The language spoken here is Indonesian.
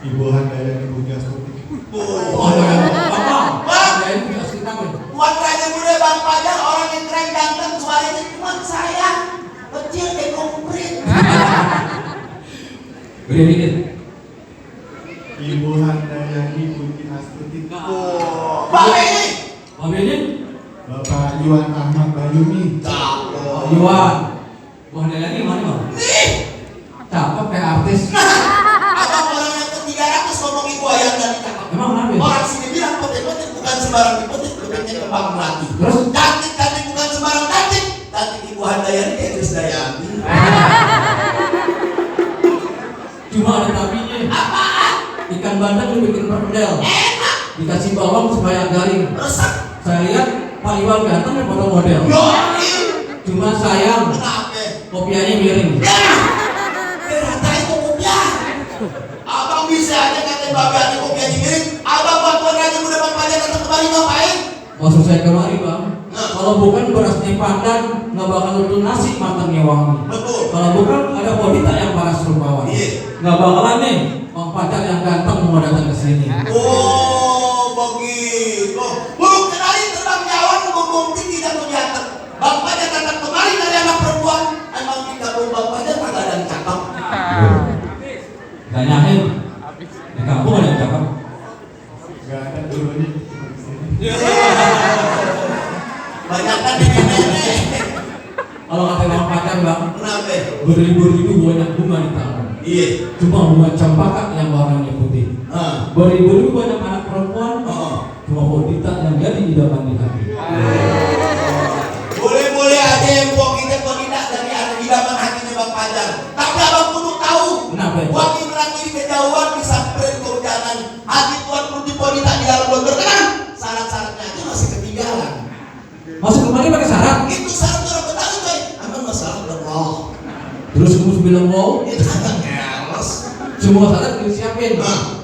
Ibu Handayani Pujastuti. Oh, Bapak. Handayani Pujastuti apa? Buat raja muda Bang Pajar, orang yang keren ganteng, suaranya cuma saya kecil kayak komplit. Gede dikit. Ibu Handayani Pujastuti. Bapak ini. Bapak ini? Bapak Iwan Ahmad Bayumi. Cakep. Iwan. Wah, Handayani mana, Bang? Nih. Cakep kayak artis. Abang orang yang ke-300 ngomong Ibu Handayani cakep. Emang kenapa? Orang sini bilang potet-potet bukan sembarang dipotet, potetnya kembang melati. Terus? Cantik bukan sembarang cantik. Cantik Ibu Handayani kayak Krisdayanti. Cuma ada tapinya. Apaan? Ikan bandeng lu bikin perkedel. Enak. Dikasih bawang supaya garing. Resep. Saya lihat Pak Iwan ganteng ya foto model. Yoi. Cuma sayang Kenapa? kopiannya miring. Ya. Ternyata itu kopiah. Abang bisa aja katain Babe ada kopiah di miring. Abang bantuan raja muda Bang Pajar datang kemari ngapain? Maksud saya kemari, Bang. Nah. Kalau bukan berasnya pandan, nggak bakal untung nasi matangnya wangi. Betul. Kalau bukan ada Bodita yang paras rupawan. Iya. Nggak bakalan nih Bang Pajar yang ganteng mau datang ke sini. Oh, begitu. Burung kenali terbang jauh membumbung tinggi jatuh di atas. Bang Pajar datang kemari dari anak perempuan. Emang di kampung Bang Pajar kagak ada yang cakep. Tanyain di kampung ada yang cakep. Gak ada dulunya. Banyak kan nenek-nenek. Kalau kata Bang Pajar, Bang, Kenapa? beribu-ribu banyak bunga di taman. Iya. Cuma bunga cempaka yang warnanya putih. Beribu-ribu banyak anak perempuan. Cuma Bodita yang jadi idaman di hati. Boleh-boleh aja yang buang kita tidak dari ada idaman hatinya Bang Pajar. Tapi abang kudu tahu. Kenapa? Wangi merangkiri kejauhan disamperin ke hujanan. Hati Tuan Putih Bodita di dalam bogor kan? Syarat-syaratnya aja masih ketinggalan. Masuk kemari pakai syarat. Itu syarat orang Betawi coy. Emang masalah Allah. Terus kamu bilang wow, Itu agak ngeles. semua syarat disiapin. Nah,